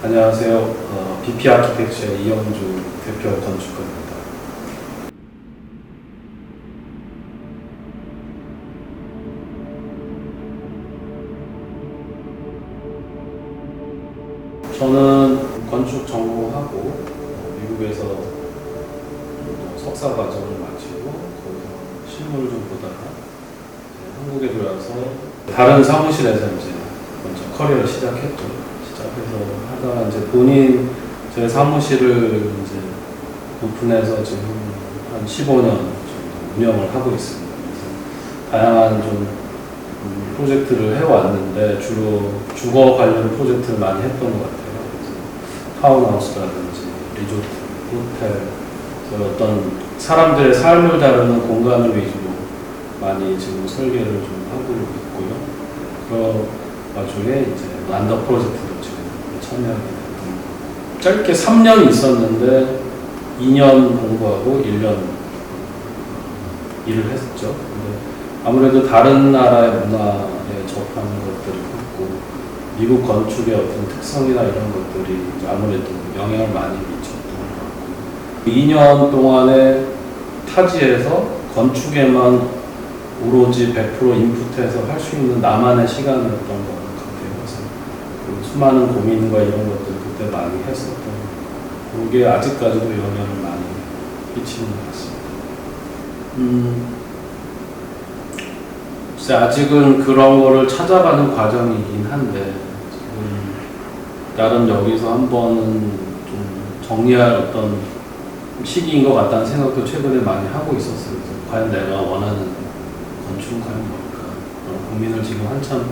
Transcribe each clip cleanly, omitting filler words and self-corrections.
안녕하세요. BP 아키텍처의 이영주 대표 건축가입니다. 저는 건축 전공하고 미국에서 석사 과정을 마치고 거기서 실무를 좀 보다가 한국에 들어와서 다른 사무실에서 이제 먼저 커리어를 시작했죠. 시작해서 하다가 이제 본인 제 사무실을 이제 오픈해서 지금 한 15년 정도 운영을 하고 있습니다. 그래서 다양한 좀 프로젝트를 해왔는데 주로 주거 관련 프로젝트를 많이 했던 것 같아요. 그래서 타운하우스라든지 리조트, 호텔, 어떤 사람들의 삶을 다루는 공간을 위주로 많이 지금 설계를 좀 하고 있고요. 그런 와중에 이제 안더 프로젝트도 지금 참여하게 됐던 짧게 3년 있었는데 2년 공부하고 1년 일을 했었죠. 근데 아무래도 다른 나라의 문화에 접하는 것들을 했고 미국 건축의 어떤 특성이나 이런 것들이 아무래도 영향을 많이 미쳤던 것 같고 2년 동안에 타지에서 건축에만 오로지 100% 인풋해서 할 수 있는 나만의 시간이었던 것 같아요. 그래서 수많은 고민과 이런 것들 그때 많이 했었던 그게 아직까지도 영향을 많이 끼치는 것 같습니다. 아직은 그런 거를 찾아가는 과정이긴 한데 나름 여기서 한 번은 좀 정리할 어떤 시기인 것 같다는 생각도 최근에 많이 하고 있었어요. 과연 내가 원하는 건축은 과연 뭘까? 그런 고민을 지금 한참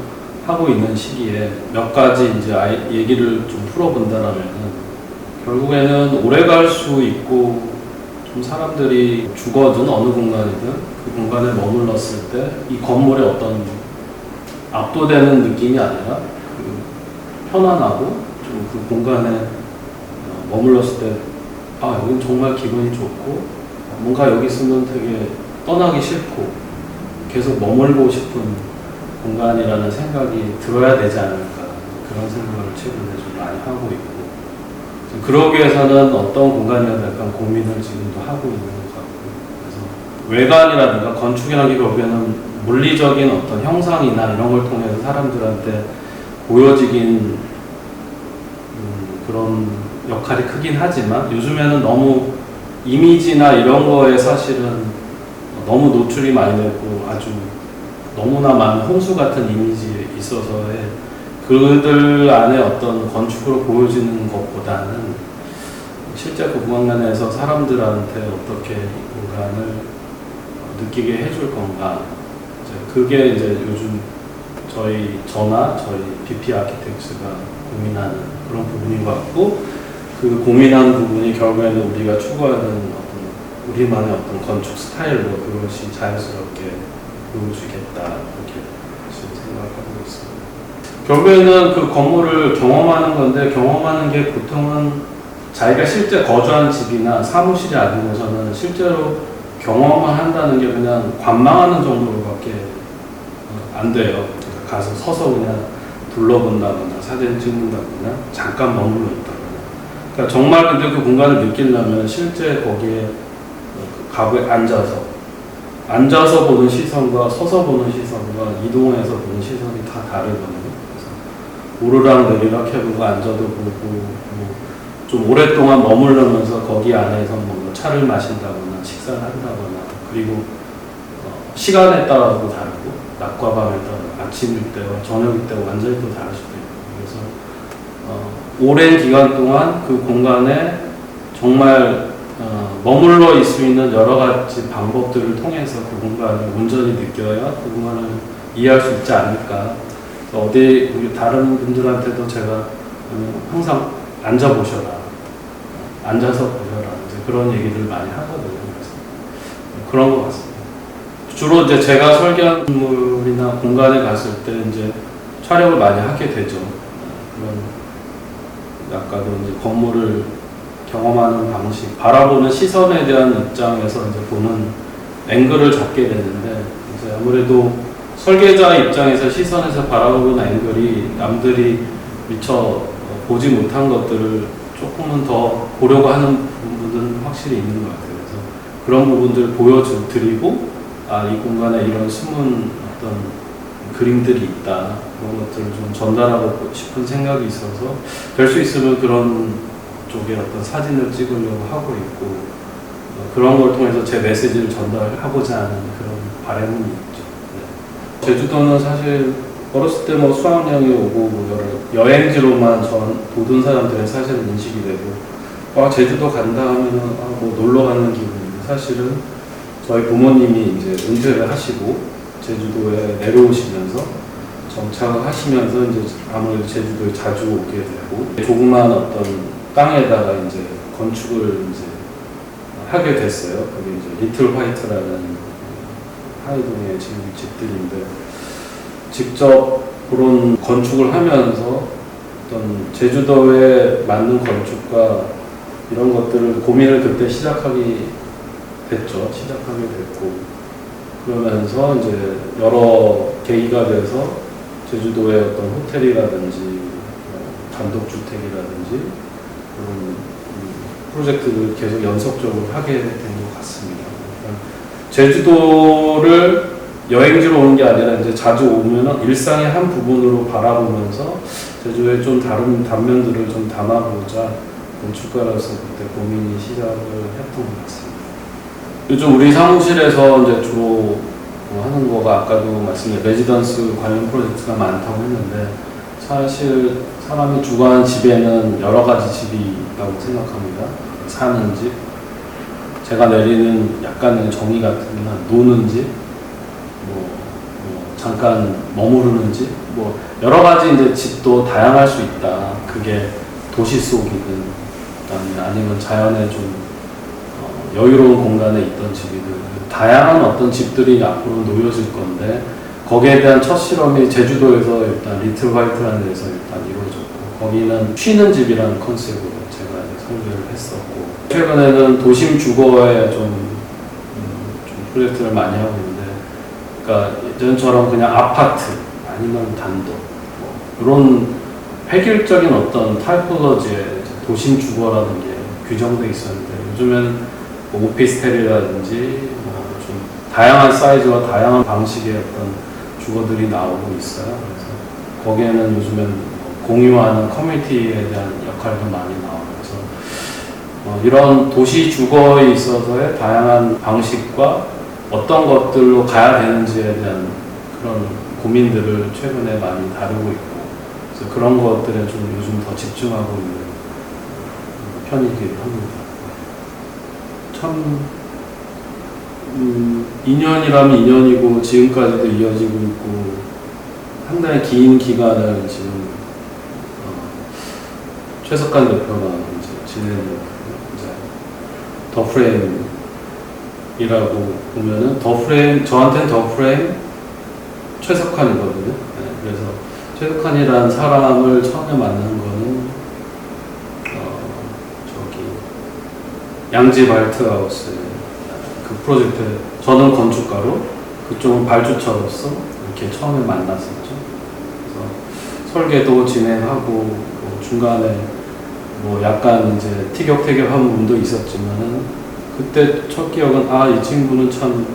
하고 있는 시기에 몇 가지 이제 얘기를 좀 풀어본다라면은 결국에는 오래 갈 수 있고 좀 사람들이 주거든 어느 공간이든 그 공간에 머물렀을 때 이 건물의 어떤 압도되는 느낌이 아니라 그 편안하고 좀 그 공간에 머물렀을 때 여긴 정말 기분이 좋고 뭔가 여기 있으면 되게 떠나기 싫고 계속 머물고 싶은 공간이라는 생각이 들어야 되지 않을까 그런 생각을 최근에 좀 많이 하고 있고 그러기 위해서는 어떤 공간이어야 될까 고민을 지금도 하고 있는 것 같고 그래서 외관이라든가 건축이라는 게 결국에는 물리적인 어떤 형상이나 이런 걸 통해서 사람들한테 보여지긴 그런 역할이 크긴 하지만 요즘에는 너무 이미지나 이런 거에 사실은 너무 노출이 많이 되고 아주 너무나 많은 홍수 같은 이미지에 있어서의 그들 안에 어떤 건축으로 보여지는 것보다는 실제 그 공간에서 사람들한테 어떻게 이 공간을 느끼게 해줄 건가 그게 이제 요즘 저나 저희 BP 아키텍처가 고민하는 그런 부분인 것 같고 그 고민하는 부분이 결국에는 우리가 추구하는 어떤 우리만의 어떤 건축 스타일로 그것이 자연스럽게 보여주겠다 이렇게 지금 생각하고 있습니다. 결국에는 그 건물을 경험하는 건데 경험하는 게 보통은 자기가 실제 거주한 집이나 사무실이 아니고서는 실제로 경험을 한다는 게 그냥 관망하는 정도로밖에 안 돼요. 가서 서서 그냥 둘러본다거나 사진 찍는다거나 잠깐 머물러 있다거나 그러니까 정말 근데 그 공간을 느끼려면 실제 거기에 가구에 앉아서 보는 시선과 서서 보는 시선과 이동해서 보는 시선이 다 다르거든요. 그래서 오르락 내리락 해보고 앉아도 보고 좀 오랫동안 머무르면서 거기 안에서 뭐 차를 마신다거나 식사를 한다거나 그리고 시간에 따라서도 다르고 낮과 밤에 따라 아침일 때와 저녁일 때와 완전히 또 다를 수도 있고 그래서 오랜 기간 동안 그 공간에 정말 머물러 있을 수 있는 여러 가지 방법들을 통해서 그 공간을 온전히 느껴야 그 공간을 이해할 수 있지 않을까. 어디 우리 다른 분들한테도 제가 항상 앉아보셔라, 앉아서 보셔라 이제 그런 얘기를 많이 하거든요. 그래서 그런 것 같습니다. 주로 이제 제가 설계한 건물이나 공간에 갔을 때 이제 촬영을 많이 하게 되죠. 그런 아까도 이제 건물을 경험하는 방식, 바라보는 시선에 대한 입장에서 이제 보는 앵글을 잡게 되는데 이제 아무래도 설계자 입장에서 시선에서 바라보는 앵글이 남들이 미처 보지 못한 것들을 조금은 더 보려고 하는 부분은 확실히 있는 것 같아요. 그래서 그런 부분들을 보여드리고, 이 공간에 이런 숨은 어떤 그림들이 있다, 그런 것들을 좀 전달하고 싶은 생각이 있어서 될 수 있으면 그런 쪽에 어떤 사진을 찍으려고 하고 있고, 그런 걸 통해서 제 메시지를 전달하고자 하는 그런 바람은 있죠. 네. 제주도는 사실 어렸을 때 뭐 수학여행이 오고 뭐 여행지로만 보던 사람들의 사실은 인식이 되고, 제주도 간다 하면은 뭐 놀러 가는 기분인데, 사실은 저희 부모님이 이제 은퇴를 하시고 제주도에 내려오시면서 정착을 하시면서 이제 아무래도 제주도에 자주 오게 되고, 조그만 어떤 땅에다가 이제 건축을 이제 하게 됐어요. 그게 이제 리틀 화이트라는 하이동의 집들인데, 직접 그런 건축을 하면서 어떤 제주도에 맞는 건축과 이런 것들을 고민을 그때 시작하게 됐고, 그러면서 이제 여러 계기가 돼서 제주도의 어떤 호텔이라든지 단독주택이라든지 그런 프로젝트를 계속 연속적으로 하게 된 것 같습니다. 제주도를 여행지로 오는 게 아니라 이제 자주 오면 일상의 한 부분으로 바라보면서 제주도의 좀 다른 단면들을 좀 담아보자 건축가로서 그때 고민이 시작을 했던 것 같습니다. 요즘 우리 사무실에서 이제 주로 하는 거가 아까도 말씀드린 레지던스 관련 프로젝트가 많다고 했는데, 사실 사람이 주거하는 집에는 여러 가지 집이 있다고 생각합니다. 사는 집, 제가 내리는 약간의 정의 같은 한 노는 집, 잠깐 머무르는 집, 여러 가지 이제 집도 다양할 수 있다. 그게 도시 속이든 아니면 자연의 좀 여유로운 공간에 있던 집이든 다양한 어떤 집들이 앞으로 놓여질 건데, 거기에 대한 첫 실험이 제주도에서 일단 리틀 화이트라는 데서 일단 이루어졌고, 거기는 쉬는 집이라는 컨셉으로 제가 이제 설계를 했었고, 최근에는 도심 주거에 좀 프로젝트를 많이 하고 있는데, 그러니까 예전처럼 그냥 아파트 아니면 단독 이런 획일적인 어떤 타이포로지의 도심 주거라는 게 규정되어 있었는데, 요즘에는 오피스텔이라든지 좀 다양한 사이즈와 다양한 방식의 어떤 주거들이 나오고 있어요. 그래서 거기에는 요즘엔 공유하는 커뮤니티에 대한 역할도 많이 나오고, 그래서 이런 도시 주거에 있어서의 다양한 방식과 어떤 것들로 가야 되는지에 대한 그런 고민들을 최근에 많이 다루고 있고, 그래서 그런 것들에 좀 요즘 더 집중하고 있는 편이기도 합니다. 참 2년이라면 2년이고 지금까지도 이어지고 있고, 상당히 긴 기간을 지금 최석관 대표가 이제 진행을 더 프레임이라고 보면은 저한테는 더 프레임 최석환이거든요. 네, 그래서 최석환이라는 사람을 처음에 만난 거는 양지 발트하우스 그 프로젝트에, 저는 건축가로 그쪽은 발주처로서 이렇게 처음에 만났었죠. 그래서 설계도 진행하고 중간에 약간 이제 티격태격한 부분도 있었지만은, 그때 첫 기억은 이 친구는 참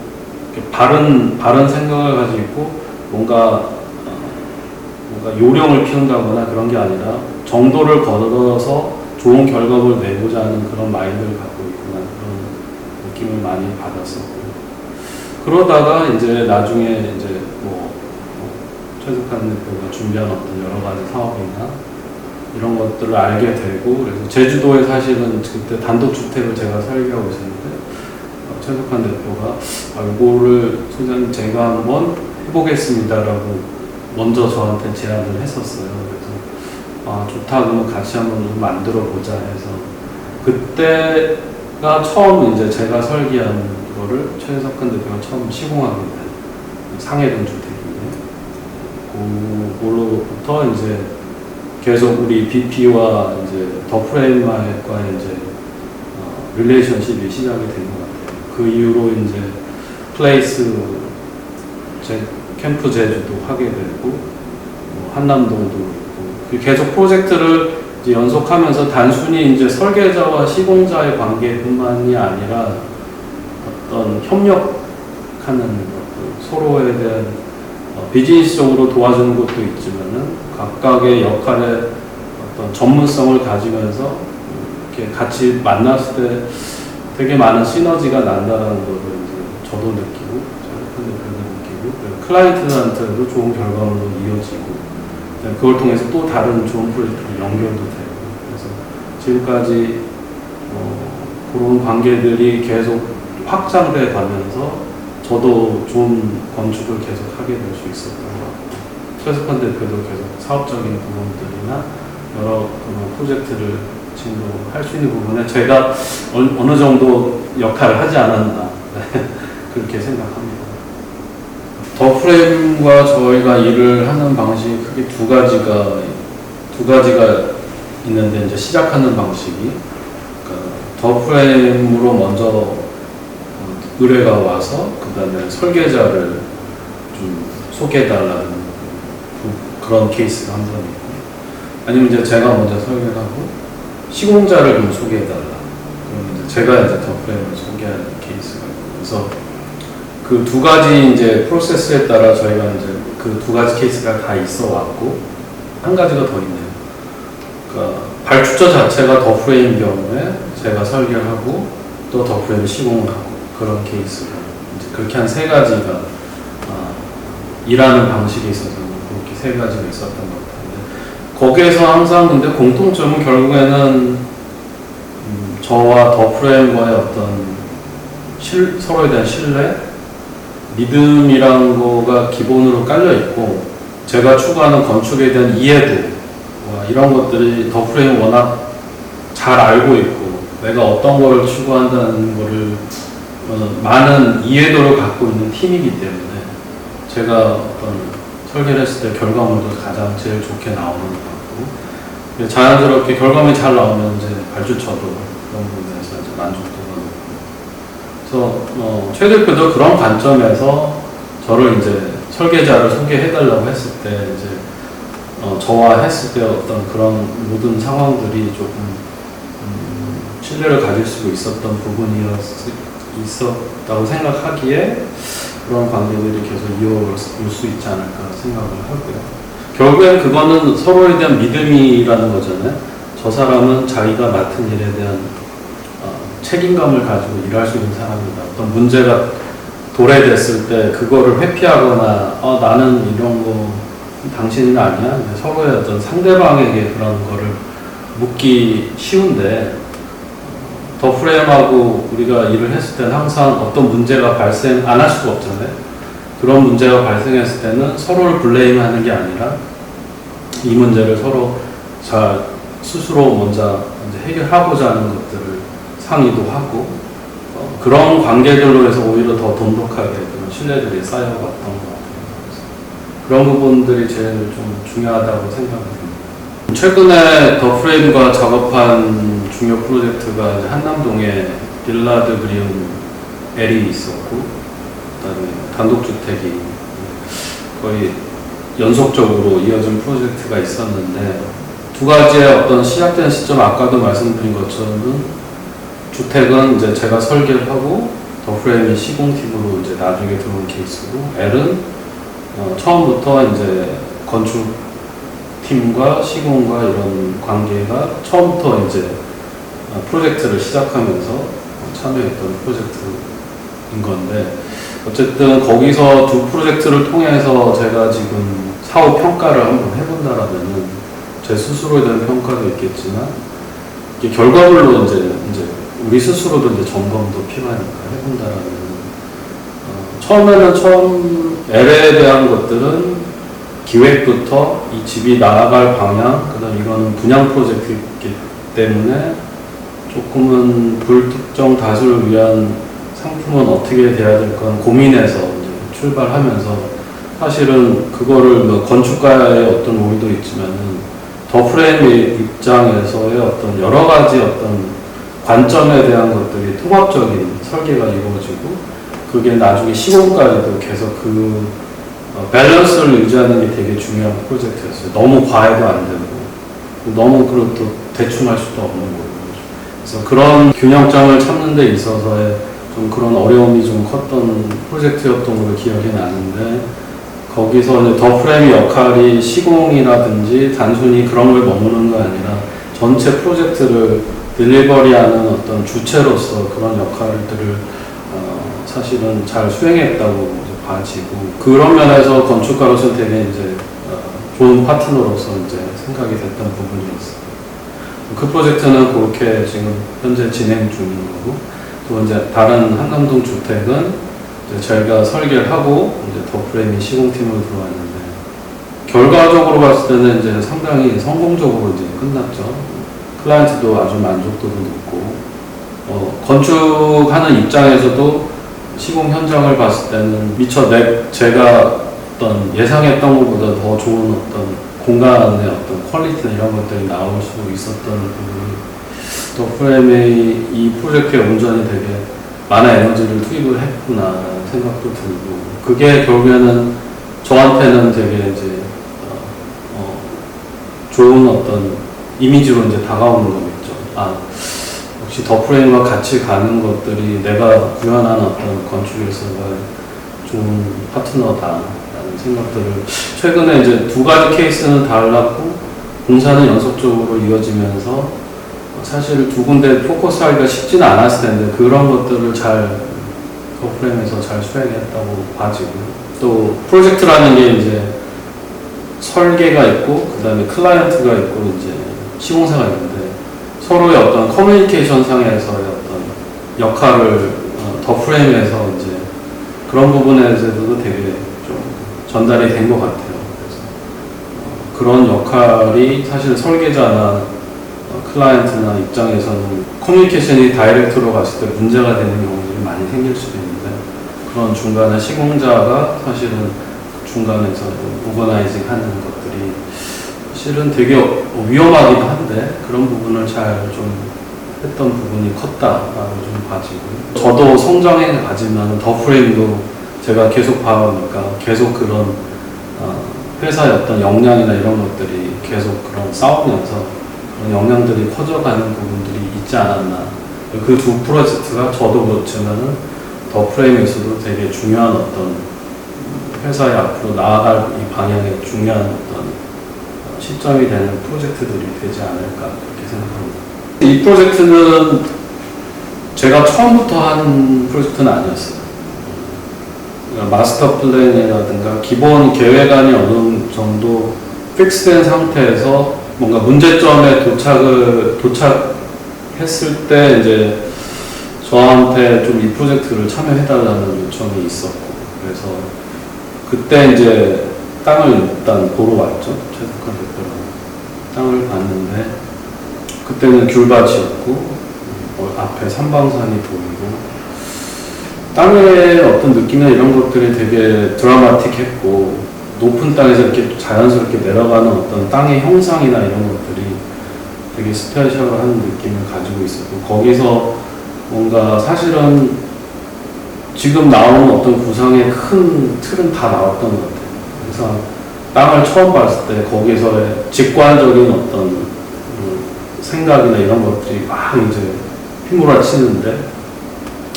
바른 생각을 가지고 있고, 뭔가 요령을 피운다거나 그런 게 아니라 정도를 걸어서 좋은 결과물을 내고자 하는 그런 마인드를 갖고 있구나, 그런 느낌을 많이 받았었고, 그러다가 이제 나중에 이제 최석환 대표가 준비한 어떤 여러 가지 사업이나 이런 것들을 알게 되고, 그래서 제주도에 사실은 그때 단독주택을 제가 설계하고 있었는데, 최석환 대표가 이거를 소장님 제가 한번 해보겠습니다라고 먼저 저한테 제안을 했었어요. 그래서 좋다, 그러면 같이 한번 좀 만들어 보자 해서, 그때가 처음 이제 제가 설계한 거를 최석환 대표가 처음 시공하게 된 상해동 주택인데, 그걸로부터 이제 계속 우리 BP와 이제 더 프레임과의 이제 릴레이션십이 시작이 된 것 같아요. 그 이후로 이제 플레이스 캠프 제주도 하게 되고, 한남동도 있고, 계속 프로젝트를 이제 연속하면서 단순히 이제 설계자와 시공자의 관계뿐만이 아니라 어떤 협력하는 서로에 대한 비즈니스적으로 도와주는 것도 있지만은 각각의 역할의 어떤 전문성을 가지면서 이렇게 같이 만났을 때 되게 많은 시너지가 난다는 것을 이제 저도 느끼고, 제작진들도 느끼고, 클라이언트한테도 좋은 결과물로 이어지고, 그걸 통해서 또 다른 좋은 프로젝트로 연결도 되고, 그래서 지금까지 그런 관계들이 계속 확장돼 가면서 저도 좋은 건축을 계속 하게 될 수 있었던 것 같고, 최석환 대표도 계속 사업적인 부분들이나 여러 프로젝트를 지금도 할 수 있는 부분에 제가 어느 정도 역할을 하지 않았나 그렇게 생각합니다. 더 프레임과 저희가 일을 하는 방식이 크게 두 가지가 있는데, 이제 시작하는 방식이 그러니까 더 프레임으로 먼저 의뢰가 와서 그 다음에 설계자를 좀 소개해달라는 그런 케이스가 한 번 있고, 아니면 이제 제가 먼저 설계를 하고 시공자를 좀 소개해달라. 그러면 이제 제가 이제 더 프레임을 소개하는 케이스가 있고, 그래서 그 두 가지 이제 프로세스에 따라 저희가 이제 그 두 가지 케이스가 다 있어 왔고, 한 가지가 더 있네요. 그러니까 발주처 자체가 더 프레임인 경우에 제가 설계를 하고 또 더 프레임을 시공을 하고, 그런 케이스가 이제 그렇게 한 세 가지가 일하는 방식에 있어서는 그렇게 세 가지가 있었던 것 같은데, 거기에서 항상 근데 공통점은 결국에는 저와 더 프레임과의 어떤 서로에 대한 신뢰, 믿음이란 거가 기본으로 깔려 있고, 제가 추구하는 건축에 대한 이해도 이런 것들이 더 프레임이 워낙 잘 알고 있고, 내가 어떤 걸 추구한다는 거를 많은 이해도를 갖고 있는 팀이기 때문에 제가 어떤 설계를 했을 때 결과물도 가장 제일 좋게 나오는 것 같고, 자연스럽게 결과물이 잘 나오면 이제 발주처도 그런 부분에서 이제 만족도가 높고, 그래서 최 대표도 그런 관점에서 저를 이제 설계자를 소개해달라고 했을 때 이제 저와 했을 때 어떤 그런 모든 상황들이 조금 신뢰를 가질 수 있었던 있었다고 생각하기에 그런 관계들이 계속 이어올 수 있지 않을까 생각을 하고요. 결국엔 그거는 서로에 대한 믿음이라는 거잖아요. 저 사람은 자기가 맡은 일에 대한 책임감을 가지고 일할 수 있는 사람이다. 어떤 문제가 도래됐을 때 그거를 회피하거나 나는 이런 거 당신은 아니야. 서로의 어떤 상대방에게 그런 거를 묻기 쉬운데, 더 프레임하고 우리가 일을 했을 때는 항상 어떤 문제가 발생 안 할 수가 없잖아요. 그런 문제가 발생했을 때는 서로를 블레임하는 게 아니라 이 문제를 서로 스스로 먼저 이제 해결하고자 하는 것들을 상의도 하고, 그런 관계들로 해서 오히려 더 돈독하게 그런 신뢰들이 쌓여왔던 것 같아요. 그런 부분들이 제일 좀 중요하다고 생각합니다. 최근에 더 프레임과 작업한 중요 프로젝트가 이제 한남동에 빌라드 그리움 L이 있었고, 그다음에 단독주택이 거의 연속적으로 이어진 프로젝트가 있었는데, 두 가지의 어떤 시작된 시점, 아까도 말씀드린 것처럼 주택은 이제 제가 설계를 하고 더 프레임이 시공팀으로 이제 나중에 들어온 케이스고, L은 처음부터 이제 건축팀과 시공과 이런 관계가 처음부터 이제 프로젝트를 시작하면서 참여했던 프로젝트인 건데, 어쨌든 거기서 두 프로젝트를 통해서 제가 지금 사후 평가를 한번 해본다라면은 제 스스로에 대한 평가도 있겠지만, 이게 결과물로 이제 우리 스스로도 이제 점검도 필요하니까 해본다라면, 처음 L에 대한 것들은 기획부터 이 집이 나아갈 방향, 그다음 이거는 분양 프로젝트이기 때문에 조금은 불특정 다수를 위한 상품은 어떻게 돼야 될까 고민해서 이제 출발하면서, 사실은 그거를 뭐 건축가의 어떤 오해도 있지만은 더 프레임의 입장에서의 어떤 여러 가지 어떤 관점에 대한 것들이 통합적인 설계가 이루어지고, 그게 나중에 시공까지도 계속 그 밸런스를 유지하는 게 되게 중요한 프로젝트였어요. 너무 과해도 안 되고, 너무 그것도 대충 할 수도 없는 거고. 그래서 그런 균형점을 찾는 데 있어서의 좀 그런 어려움이 좀 컸던 프로젝트였던 걸로 기억이 나는데, 거기서 이제 더 프레임의 역할이 시공이라든지 단순히 그런 걸 머무는 거 아니라 전체 프로젝트를 딜리버리하는 어떤 주체로서 그런 역할들을 사실은 잘 수행했다고 봐지고, 그런 면에서 건축가로서 되게 이제 좋은 파트너로서 이제 생각이 됐던 부분이었어요. 그 프로젝트는 그렇게 지금 현재 진행 중인 거고, 또 이제 다른 한남동 주택은 이제 저희가 설계를 하고 이제 더 프레임이 시공팀으로 들어왔는데, 결과적으로 봤을 때는 이제 상당히 성공적으로 이제 끝났죠. 클라이언트도 아주 만족도도 높고, 건축하는 입장에서도 시공 현장을 봤을 때는 미처 제가 어떤 예상했던 것보다 더 좋은 어떤 공간의 어떤 퀄리티나 이런 것들이 나올 수 있었던 부분이, 더 프레임의 이 프로젝트의 온전히 되게 많은 에너지를 투입을 했구나 생각도 들고, 그게 결국에는 저한테는 되게 이제 좋은 어떤 이미지로 이제 다가오는 거겠죠. 역시 더 프레임과 같이 가는 것들이 내가 구현하는 어떤 건축에서가 좋은 파트너다라는 생각들을, 최근에 이제 두 가지 케이스는 달랐고 공사는 연속적으로 이어지면서 사실 두 군데 포커스하기가 쉽지는 않았을 텐데, 그런 것들을 잘 더 프레임에서 잘 수행했다고 봐지고, 또 프로젝트라는 게 이제 설계가 있고 그 다음에 클라이언트가 있고 이제 시공사가 있는데, 서로의 어떤 커뮤니케이션 상에서의 어떤 역할을 더 프레임에서 이제 그런 부분에서도 되게 좀 전달이 된 것 같아요. 그래서 그런 역할이 사실 설계자나 클라이언트나 입장에서는 커뮤니케이션이 다이렉트로 갔을 때 문제가 되는 경우들이 많이 생길 수도 있는데, 그런 중간에 시공자가 사실은 중간에서 오거나이징 하는 것들이 실은 되게 위험하기도 한데, 그런 부분을 잘 좀 했던 부분이 컸다라고 좀 봐지고, 저도 성장해 가지만 더 프레임도 제가 계속 봐오니까 계속 그런 회사의 어떤 역량이나 이런 것들이 계속 그런 싸우면서 그런 역량들이 커져가는 부분들이 있지 않았나. 그 두 프로젝트가 저도 그렇지만은 더 프레임에서도 되게 중요한 어떤 회사의 앞으로 나아갈 이 방향에 중요한 어떤 시점이 되는 프로젝트들이 되지 않을까 그렇게 생각합니다. 이 프로젝트는 제가 처음부터 한 프로젝트는 아니었어요. 그러니까 마스터 플랜이라든가 기본 계획안이 어느 정도 픽스된 상태에서 뭔가 문제점에 도착했을 때 이제 저한테 좀 이 프로젝트를 참여해달라는 요청이 있었고, 그래서 그때 이제 땅을 일단 보러 왔죠. 최석환 대표가 땅을 봤는데, 그때는 귤밭이었고 앞에 삼방산이 보이고, 땅의 어떤 느낌이나 이런 것들이 되게 드라마틱했고, 높은 땅에서 이렇게 자연스럽게 내려가는 어떤 땅의 형상이나 이런 것들이 되게 스페셜한 느낌을 가지고 있었고, 거기서 뭔가 사실은 지금 나오는 어떤 구상의 큰 틀은 다 나왔던 것 같아요. 그래서 땅을 처음 봤을 때 거기서의 직관적인 어떤 생각이나 이런 것들이 막 이제 휘몰아치는데,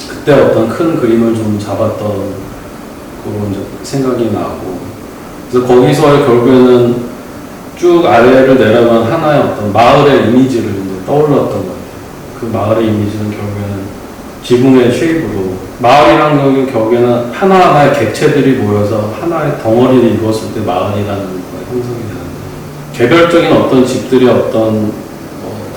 그때 어떤 큰 그림을 좀 잡았던 그런 이제 생각이 나고, 그래서 거기서 결국에는 쭉 아래를 내려간 하나의 어떤 마을의 이미지를 이제 떠올렸던 것 같아요. 그 마을의 이미지는 결국에는 지붕의 쉐입으로, 마을이라는 건 결국에는 하나하나의 객체들이 모여서 하나의 덩어리를 이루었을 때 마을이라는 거가 형성이 되는데, 개별적인 어떤 집들이 어떤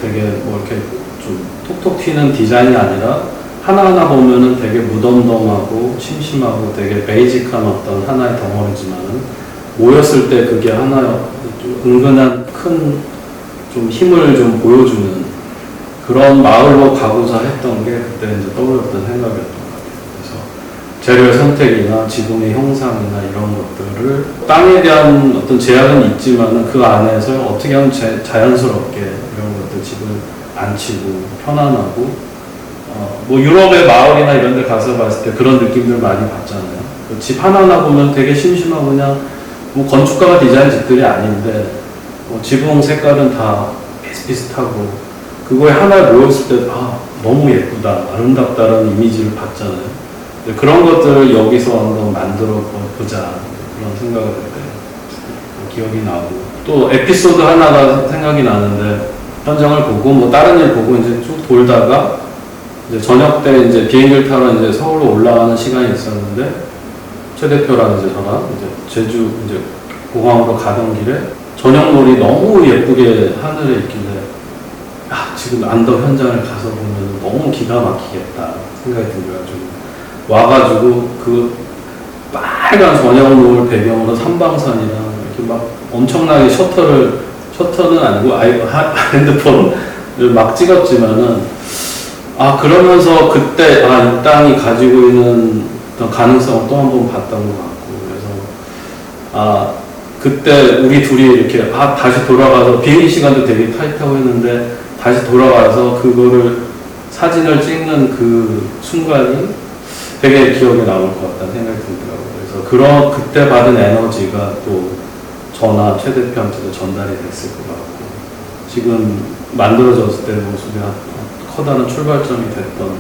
되게 이렇게 좀 톡톡 튀는 디자인이 아니라 하나하나 보면은 되게 무덤덤하고 심심하고 되게 베이직한 어떤 하나의 덩어리지만은 모였을 때 그게 하나의 좀 은근한 큰 좀 힘을 좀 보여주는 그런 마을로 가고자 했던 게 그때 이제 떠올렸던 생각이었던 것 같아요. 그래서 재료의 선택이나 지붕의 형상이나 이런 것들을, 땅에 대한 어떤 제약은 있지만은 그 안에서 어떻게 하면 자연스럽게 이런 것들 집을 안 치고 편안하고, 뭐 유럽의 마을이나 이런 데 가서 봤을 때 그런 느낌들 많이 받잖아요. 그 집 하나하나 보면 되게 심심하고 그냥 뭐 건축가가 디자인 집들이 아닌데 지붕 색깔은 다 비슷비슷하고 그거에 하나에 모였을 때 너무 예쁘다, 아름답다라는 이미지를 받잖아요. 그런 것들을 여기서 한번 만들어 보자 그런 생각을 했대요. 기억이 나고 또 에피소드 하나가 생각이 나는데 현장을 보고 뭐 다른 일 보고 이제 쭉 돌다가 이제 저녁 때 이제 비행기를 타러 이제 서울로 올라가는 시간이 있었는데 최 대표랑 이제 저랑 이제 제주 이제 공항으로 가던 길에 저녁놀이 너무 예쁘게 하늘에 있길래 지금 안더 현장을 가서 보면 너무 기가 막히겠다 생각이 들어가지고 와가지고 그 빨간 저녁노을 배경으로 삼방산이랑 이렇게 막 엄청나게 셔터는 아니고 핸드폰을 막 찍었지만은 그러면서 그때 이 땅이 가지고 있는 어떤 가능성을 또 한 번 봤던 것 같고 그래서 그때 우리 둘이 이렇게 다시 돌아가서 비행기 시간도 되게 타이트하고 했는데 다시 돌아가서 그거를 사진을 찍는 그 순간이 되게 기억에 남을 것 같다는 생각이 들더라고요. 그래서 그때 받은 에너지가 또 저나 최 대표한테도 전달이 됐을 것 같고 지금 만들어졌을 때 모습이 커다란 출발점이 됐던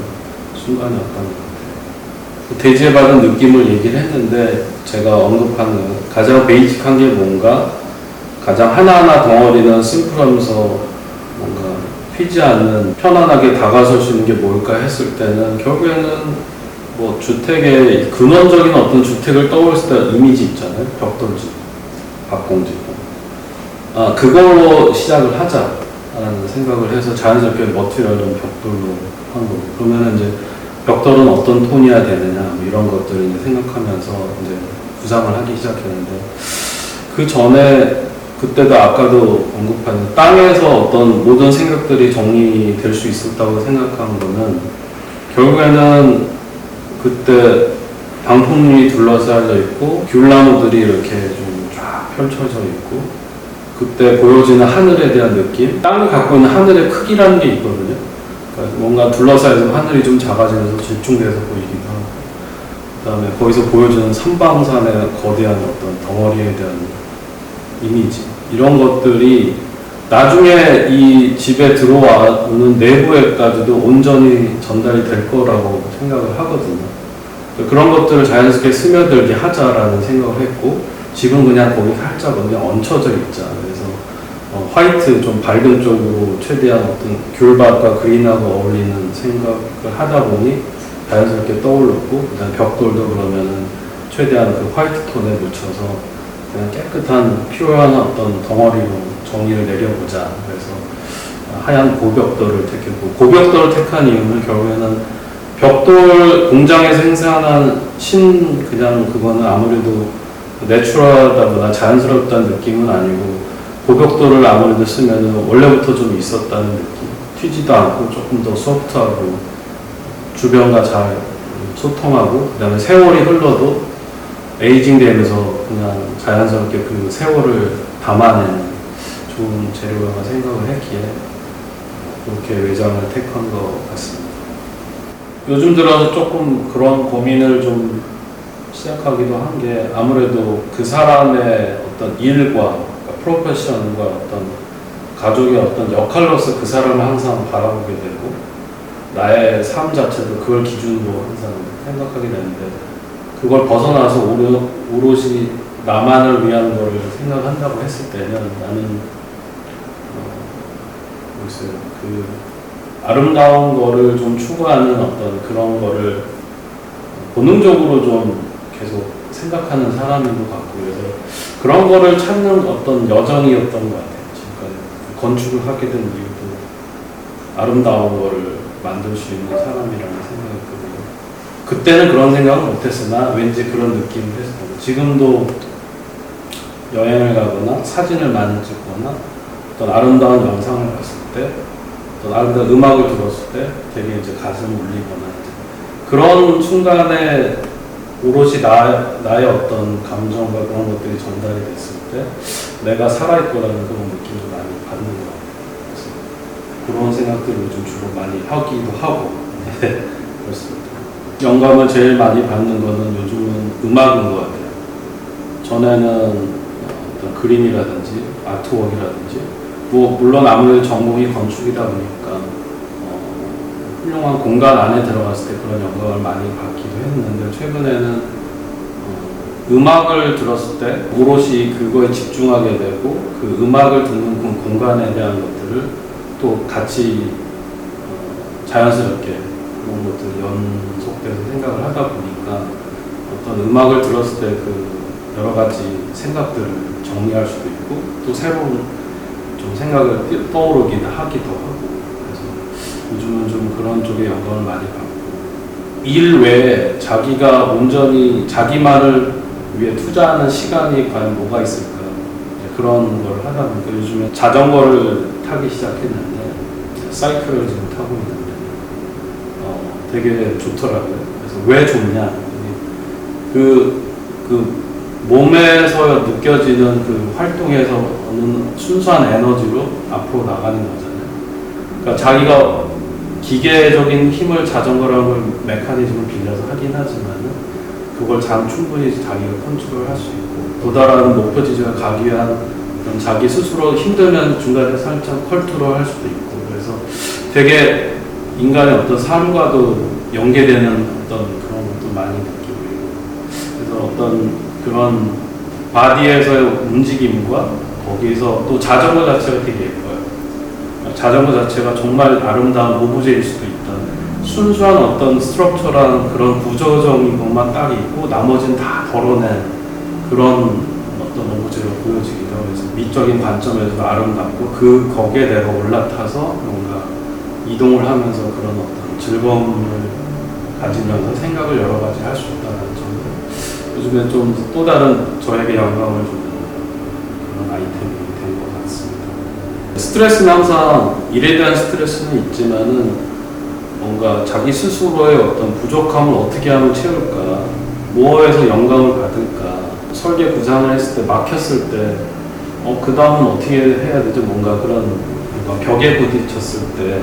순간이었던 것 같아요. 대지에 받은 느낌을 얘기를 했는데 제가 언급하는 가장 베이직한 게 뭔가 가장 하나하나 덩어리는 심플하면서 뭔가 휘지 않는 편안하게 다가설 수 있는 게 뭘까 했을 때는 결국에는 뭐 주택의 근원적인 어떤 주택을 떠올렸을 때 이미지 있잖아요. 벽돌집, 박공집. 그걸로 시작을 하자라는 생각을 해서 자연스럽게 머티리얼은 벽돌로 한 거고. 그러면 이제 벽돌은 어떤 톤이어야 되느냐 뭐 이런 것들을 이제 생각하면서 이제 구상을 하기 시작했는데 그 전에 그때도 아까도 언급한 땅에서 어떤 모든 생각들이 정리될 수 있었다고 생각한 거는 결국에는 그때 방풍문이 둘러싸여 있고 귤나무들이 이렇게 좀 쫙 펼쳐져 있고 그때 보여지는 하늘에 대한 느낌 땅이 갖고 있는 하늘의 크기라는 게 있거든요. 그러니까 뭔가 둘러싸여서 하늘이 좀 작아지면서 집중돼서 보이기도 하고 그 다음에 거기서 보여주는 삼방산의 거대한 어떤 덩어리에 대한 이미지 이런 것들이 나중에 이 집에 들어오는 내부에까지도 온전히 전달이 될 거라고 생각을 하거든요. 그런 것들을 자연스럽게 스며들게 하자라는 생각을 했고 지금 그냥 거기 살짝 그냥 얹혀져 있자. 그래서 화이트 좀 밝은 쪽으로 최대한 어떤 귤밭과 그린하고 어울리는 생각을 하다 보니 자연스럽게 떠올랐고 그다음 벽돌도 그러면은 최대한 그 화이트 톤에 묻혀서 그냥 깨끗한 퓨어한 어떤 덩어리로 정의를 내려보자. 그래서 하얀 고벽돌을 택했고 고벽돌을 택한 이유는 결국에는 벽돌 공장에서 생산한 그냥 그거는 아무래도 내추럴하다거나 자연스럽다는 느낌은 아니고 고벽돌을 아무래도 쓰면 원래부터 좀 있었다는 느낌 튀지도 않고 조금 더 소프트하고 주변과 잘 소통하고 그 다음에 세월이 흘러도 에이징 되면서 그냥 자연스럽게 그 세월을 담아내는 좋은 재료라고 생각을 했기에 그렇게 외장을 택한 것 같습니다. 요즘 들어서 조금 그런 고민을 좀 시작하기도 한 게 아무래도 그 사람의 어떤 일과 그러니까 프로페션과 어떤 가족의 어떤 역할로서 그 사람을 항상 바라보게 되고 나의 삶 자체도 그걸 기준으로 항상 생각하게 되는데 그걸 벗어나서 오롯이 나만을 위한 거를 생각한다고 했을 때는 나는 글쎄요 그 아름다운 거를 좀 추구하는 어떤 그런 거를 본능적으로 좀 계속 생각하는 사람인 것 같고 그래서 그런 거를 찾는 어떤 여정이었던 것 같아요. 지금까지 건축을 하게 된 이유도 아름다운 거를 만들 수 있는 사람이라는 생각이었거든요. 그때는 그런 생각을 못했으나 왠지 그런 느낌을 했어요. 지금도 여행을 가거나 사진을 많이 찍거나 어떤 아름다운 영상을 봤을 때 어떤 아름다운 음악을 들었을 때 되게 이제 가슴을 울리거나 그런 순간에 오롯이 나의 어떤 감정과 그런 것들이 전달이 됐을 때 내가 살아있거라는 그런 느낌을 많이 받는 것 같아요. 그래서 그런 생각들을 요즘 주로 많이 하기도 하고 그렇습니다. 영감을 제일 많이 받는 거는 요즘은 음악인 것 같아요. 전에는 어떤 그림이라든지 아트웍이라든지 뭐 물론 아무래도 전공이 건축이다 보니까 훌륭한 공간 안에 들어갔을 때 그런 영감을 많이 받기도 했는데 최근에는 음악을 들었을 때 오롯이 그거에 집중하게 되고 그 음악을 듣는 그 공간에 대한 것들을 또 같이 자연스럽게 그런 것들 연속돼서 생각을 하다 보니까 어떤 음악을 들었을 때 그 여러 가지 생각들을 정리할 수도 있고 또 새로운 좀 생각을 떠오르기도 하기도 하고 그래서 요즘은 좀 그런 쪽에 영감을 많이 받고 일 외에 자기가 온전히 자기만을 위해 투자하는 시간이 과연 뭐가 있을까 그런 걸 하다 보니까 요즘에 자전거를 타기 시작했는데 사이클을 지금 타고 있는데 되게 좋더라고요. 그래서 왜 좋냐 그 몸에서 느껴지는 그 활동에서 오는 순수한 에너지로 앞으로 나가는 거잖아요. 그러니까 자기가 기계적인 힘을 자전거라는 걸 메커니즘을 빌려서 하긴 하지만은 그걸 충분히 자기가 컨트롤할 수 있고 도달하는 목표 지점에 가기 위한 자기 스스로 힘들면 중간에 살짝 컨트롤할 수도 있고 그래서 되게 인간의 어떤 삶과도 연계되는 어떤 그런 것도 많이 느끼고 있고 그래서 어떤 그런 바디에서의 움직임과 거기서 또 자전거 자체가 되게 예뻐요. 자전거 자체가 정말 아름다운 오브제일 수도 있다. 순수한 어떤 스트럭처랑 그런 구조적인 것만 딱 있고 나머지는 다 덜어낸 그런 어떤 오브제가 보여지기도 하고 그래서 미적인 관점에서 아름답고 거기에 내가 올라타서 뭔가 이동을 하면서 그런 어떤 즐거움을 가지면서 생각을 여러 가지 할 수 있다는 점 요즘에 좀 또 다른 저에게 영감을 주는 그런 아이템이 된 것 같습니다. 스트레스는 항상 일에 대한 스트레스는 있지만은 뭔가 자기 스스로의 어떤 부족함을 어떻게 하면 채울까, 뭐에서 영감을 받을까, 설계 구상을 했을 때 막혔을 때, 그 다음은 어떻게 해야 되죠? 뭔가 그런 뭔가 벽에 부딪혔을 때,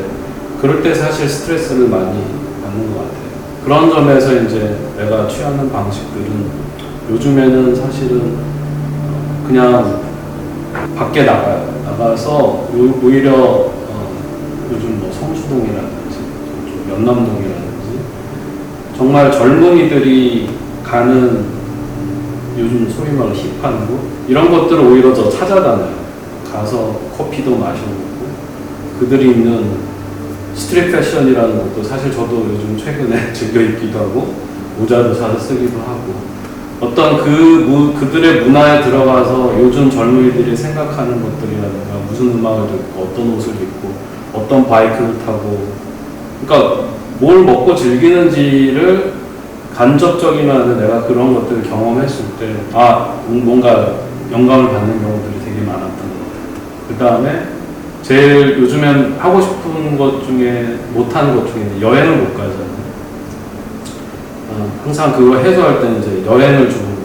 그럴 때 사실 스트레스를 많이 받는 것 같아요. 그런 점에서 이제 내가 취하는 방식들은 요즘에는 사실은 그냥 밖에 나가서 오히려 요즘 뭐 성수동이라든지 연남동이라든지 정말 젊은이들이 가는 요즘 소위 말하는 힙한 곳 이런 것들을 오히려 더 찾아다녀요. 가서 커피도 마셔보고 그들이 입는 스트릿 패션이라는 것도 사실 저도 요즘 최근에 즐겨 입기도 하고 모자도 사서 쓰기도 하고 어떤 그들의 문화에 들어가서 요즘 젊은이들이 생각하는 것들이라든가 무슨 음악을 듣고 어떤 옷을 입고 어떤 바이크를 타고 그러니까 뭘 먹고 즐기는지를 간접적이면 내가 그런 것들을 경험했을 때 뭔가 영감을 받는 경우들이 되게 많았던 것 같아요. 그 다음에 제일 요즘엔 하고 싶은 것 중에 못하는 것 중에 여행을 못 가잖아요. 항상 그거 해소할 때는 이제 여행을 좀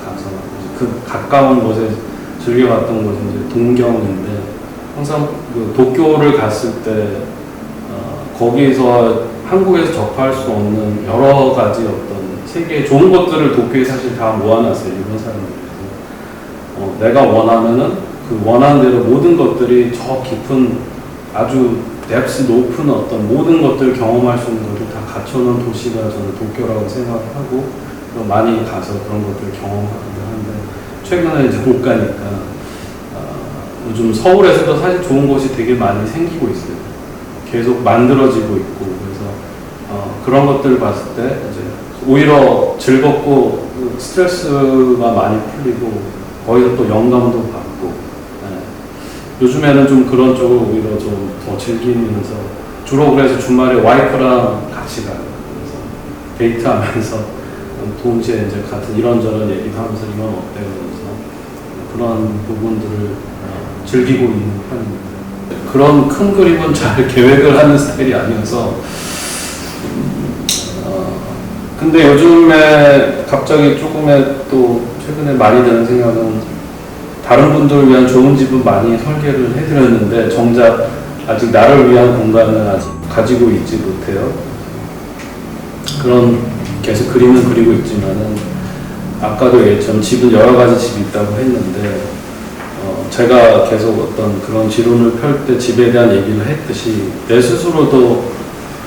가서 그 가까운 곳에 즐겨갔던 곳이 이제 동경인데 항상 그 도쿄를 갔을 때 거기서 한국에서 접할 수 없는 여러 가지 어떤 세계의 좋은 것들을 도쿄에 사실 다 모아놨어요. 일본 사람들이. 내가 원하면은 그 원하는 대로 모든 것들이 저 깊은 아주 뎁스 높은 어떤 모든 것들을 경험할 수 있는 것을 다 갖춰놓은 도시가 저는 도쿄라고 생각을 하고 많이 가서 그런 것들을 경험하기도 한데 최근에 이제 못 가니까 요즘 서울에서도 사실 좋은 곳이 되게 많이 생기고 있어요. 계속 만들어지고 있고 그래서 그런 것들을 봤을 때 이제 오히려 즐겁고 스트레스가 많이 풀리고 거기서 또 영감도 받고 요즘에는 좀 그런 쪽을 오히려 좀 더 즐기면서 주로 그래서 주말에 와이프랑 같이 가요. 그래서 데이트하면서 동시에 이제 같은 이런저런 얘기도 하면서 이건 어때 그러면서 그런 부분들을 즐기고 있는 편입니다. 그런 큰 그림은 잘 계획을 하는 스타일이 아니어서 근데 요즘에 갑자기 조금의 또 최근에 많이 드는 생각은 다른 분들을 위한 좋은 집은 많이 설계를 해드렸는데 정작 아직 나를 위한 공간은 아직 가지고 있지 못해요. 그런 계속 그림은 그리고 있지만은 아까도 얘기했지만 집은 여러 가지 집이 있다고 했는데 제가 계속 어떤 그런 지론을 펼 때 집에 대한 얘기를 했듯이 내 스스로도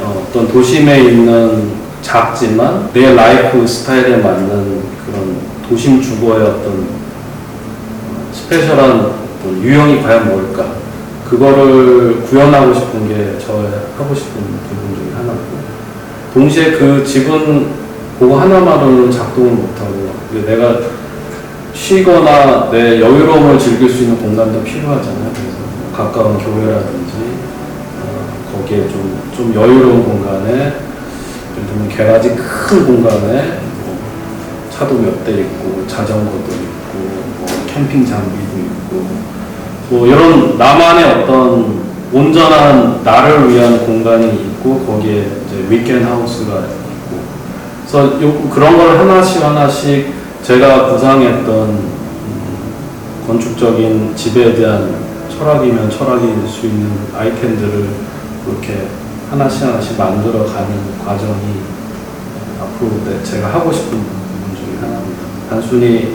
어떤 도심에 있는 작지만 내 라이프 스타일에 맞는 그런 도심 주거의 어떤 스페셜한 어떤 유형이 과연 뭘까? 그거를 구현하고 싶은 게 저의 하고 싶은 부분 중에 하나고, 동시에 그 집은 그거 하나만으로는 작동을 못하고 내가 쉬거나 내 여유로움을 즐길 수 있는 공간도 필요하잖아요. 그래서 가까운 교회라든지 거기에 좀 여유로운 공간에, 예를 들면 게라지 큰 공간에 뭐 차도 몇 대 있고 자전거도 있고 뭐 캠핑 장비도 있고 뭐 이런 나만의 어떤 온전한 나를 위한 공간이 있고, 거기에 이제 위켄드 하우스가 있고, 그래서 그런 걸 하나씩 제가 구상했던 건축적인 집에 대한 철학이면 철학일 수 있는 아이템들을 그렇게 하나씩 만들어가는 과정이 앞으로 제가 하고 싶은 부분 중에 하나입니다. 단순히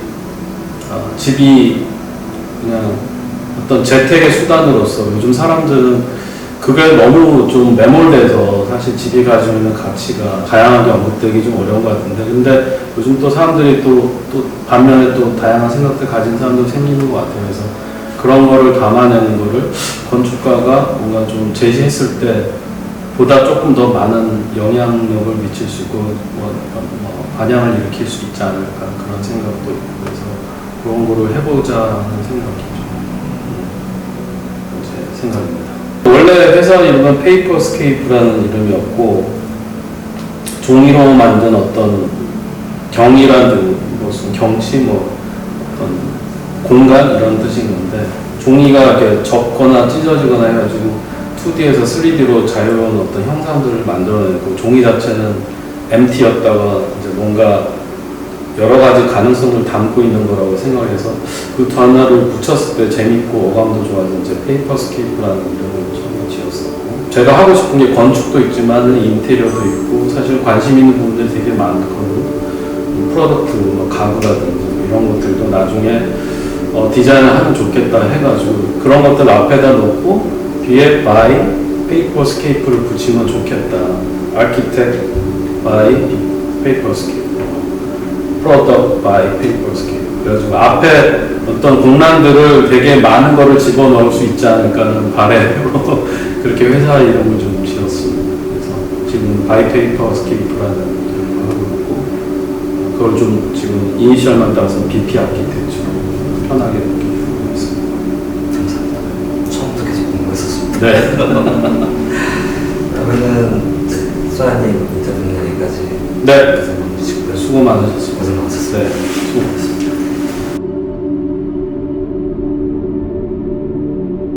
집이 그냥 어떤 재택의 수단으로서, 요즘 사람들은 그게 너무 좀 매몰돼서 사실 집이 가지고 있는 가치가 다양하게 언급되기 좀 어려운 것 같은데, 근데 요즘 또 사람들이 또 반면에 또 다양한 생각들 가진 사람도 생기는 것 같아요. 그래서 그런 거를 담아내는 거를 건축가가 뭔가 좀 제시했을 때 보다 조금 더 많은 영향력을 미칠 수 있고 반향을 일으킬 수 있지 않을까, 그런 생각도 있고, 그래서 그런 거를 해보자 하는 생각이 제 생각입니다. 원래 회사 이름은 페이퍼스케이프라는 이름이었고, 종이로 만든 어떤 경이라는 무슨 경치 어떤 공간 이런 뜻인 건데, 종이가 이렇게 접거나 찢어지거나 해가지고 2D에서 3D로 자유로운 어떤 형상들을 만들어내고, 종이 자체는 MT였다가 이제 뭔가 여러 가지 가능성을 담고 있는 거라고 생각해서 그 두 하나를 붙였을 때 재밌고 어감도 좋아서 이제 페이퍼스케이프라는 이름을 처음 지었었고, 제가 하고 싶은 게 건축도 있지만 인테리어도 있고, 사실 관심 있는 부분들이 되게 많거든요. 프로덕트, 가구라든지 이런 것들도 나중에 디자인을 하면 좋겠다 해가지고 그런 것들 앞에다 놓고 뒤에 by 페이퍼스케이프를 붙이면 좋겠다. 아키텍트 by 페이퍼스케이프, 프로덕트 by 페이퍼스케이프. 그래가지고 앞에 어떤 공란들을 되게 많은 거를 집어넣을 수 있지 않을까는 바람으로 그렇게 회사 이름을 좀 지었습니다. 그래서 지금 by 페이퍼스케이프라는 이름을 하고 있고, 그걸 좀 지금 이니셜만 따서 BP 아키텍처로 편하게 이렇게 부르고 있습니다. 감사합니다. 처음부터 계속 공부했었습니다. 네. 그러면은 소아님 인터뷰는 여기까지. 네. 수고 많으셨습니다. 고생 많으셨습니다. 네. 수고하셨습니다.